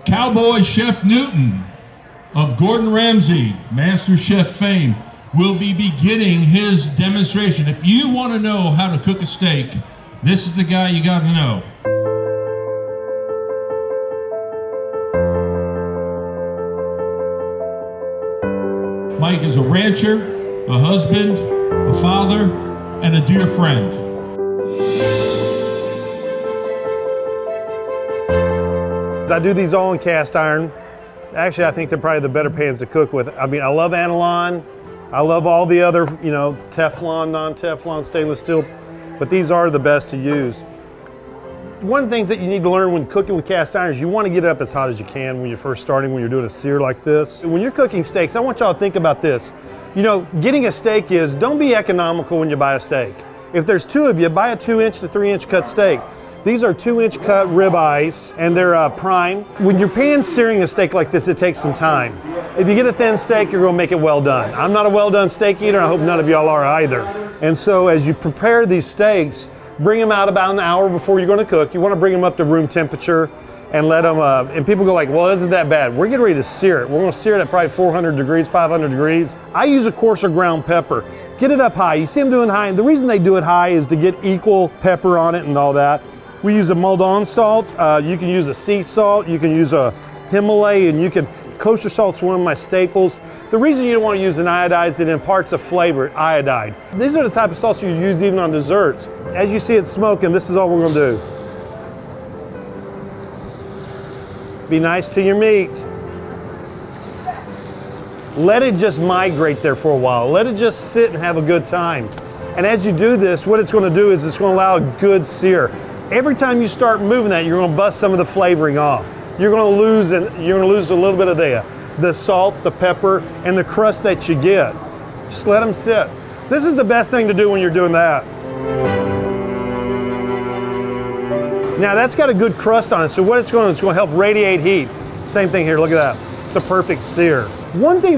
Cowboy Chef Newton of Gordon Ramsay, MasterChef fame, will be beginning his demonstration. If you want to know how to cook a steak, this is the guy you got to know. Mike is a rancher, a husband, a father, and a dear friend. I do these all in cast iron. Actually, I think they're probably the better pans to cook with. I mean, I love Analon. I love all the other, Teflon, non-Teflon, stainless steel, but these are the best to use. One of the things that you need to learn when cooking with cast iron is you want to get it up as hot as you can when you're first starting, when you're doing a sear like this. When you're cooking steaks, I want y'all to think about this. Getting a steak is, don't be economical when you buy a steak. If there's two of you, buy a 2-inch to 3-inch cut steak. These are 2-inch cut ribeyes, and they're prime. When you're pan searing a steak like this, it takes some time. If you get a thin steak, you're gonna make it well done. I'm not a well done steak eater, and I hope none of y'all are either. And so as you prepare these steaks, bring them out about an hour before you're gonna cook. You wanna bring them up to room temperature and let them, and people go like, well, isn't that bad? We're getting ready to sear it. We're gonna sear it at probably 400 degrees, 500 degrees. I use a coarser ground pepper. Get it up high. You see them doing high, and the reason they do it high is to get equal pepper on it and all that. We use a Maldon salt. You can use a sea salt. You can use a Himalayan. Kosher salt's one of my staples. The reason you don't want to use an iodized, it imparts a flavor, iodide. These are the type of salts you use even on desserts. As you see it smoking, this is all we're gonna do. Be nice to your meat. Let it just migrate there for a while. Let it just sit and have a good time. And as you do this, what it's gonna do is it's gonna allow a good sear. Every time you start moving that, you're gonna bust some of the flavoring off. You're gonna lose a little bit of the salt, the pepper, and the crust that you get. Just let them sit. This is the best thing to do when you're doing that. Now that's got a good crust on it, so what it's going to help radiate heat. Same thing here, look at that. It's a perfect sear. One thing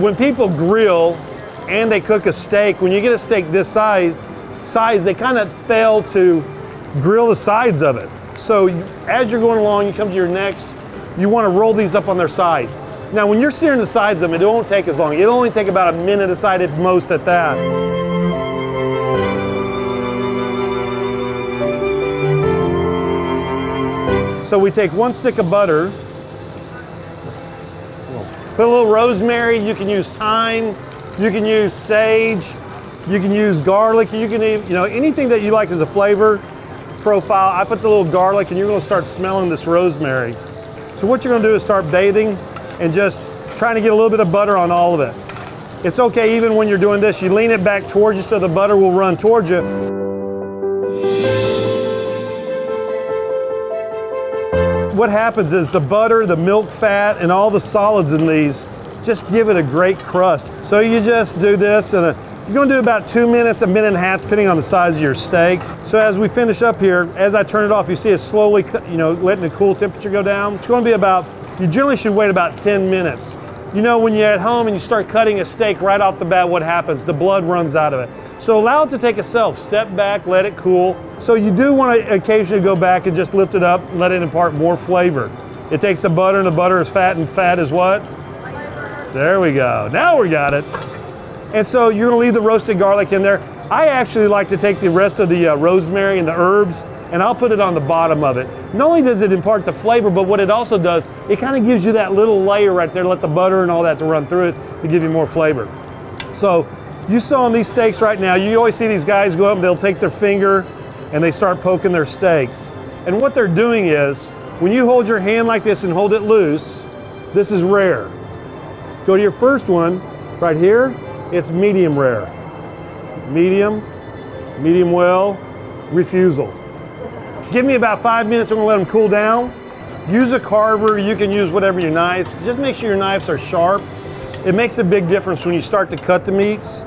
when people grill and they cook a steak, when you get a steak this size, they kind of fail to grill the sides of it. So as you're going along, you come to your next, you want to roll these up on their sides. Now when you're searing the sides of them, it won't take as long. It'll only take about a minute a side at most at that. So we take 1 stick of butter, put a little rosemary, you can use thyme, you can use sage, you can use garlic, you can even, anything that you like as a flavor profile. I put the little garlic, and you're gonna start smelling this rosemary. So what you're gonna do is start bathing and just trying to get a little bit of butter on all of it. It's okay even when you're doing this, you lean it back towards you so the butter will run towards you. What happens is the butter, the milk fat, and all the solids in these just give it a great crust. So you just do this, and you're gonna do about 2 minutes, a minute and a half, depending on the size of your steak. So as we finish up here, as I turn it off, you see it slowly, letting the cool temperature go down. It's gonna be you generally should wait about 10 minutes. When you're at home and you start cutting a steak right off the bat, what happens? The blood runs out of it. So allow it to take a step back, let it cool. So you do want to occasionally go back and just lift it up and let it impart more flavor. It takes the butter, and the butter is fat, and fat is what? Flavor. There we go. Now we got it. And so you're gonna leave the roasted garlic in there. I actually like to take the rest of the rosemary and the herbs, and I'll put it on the bottom of it. Not only does it impart the flavor, but what it also does, it kind of gives you that little layer right there, let the butter and all that to run through it to give you more flavor. So you saw on these steaks right now, you always see these guys go up and they'll take their finger and they start poking their steaks. And what they're doing is, when you hold your hand like this and hold it loose, this is rare. Go to your first one, right here, it's medium rare. Medium well, refusal. Give me about 5 minutes, I'm gonna let them cool down. Use a carver, you can use whatever your knife. Just make sure your knives are sharp. It makes a big difference when you start to cut the meats.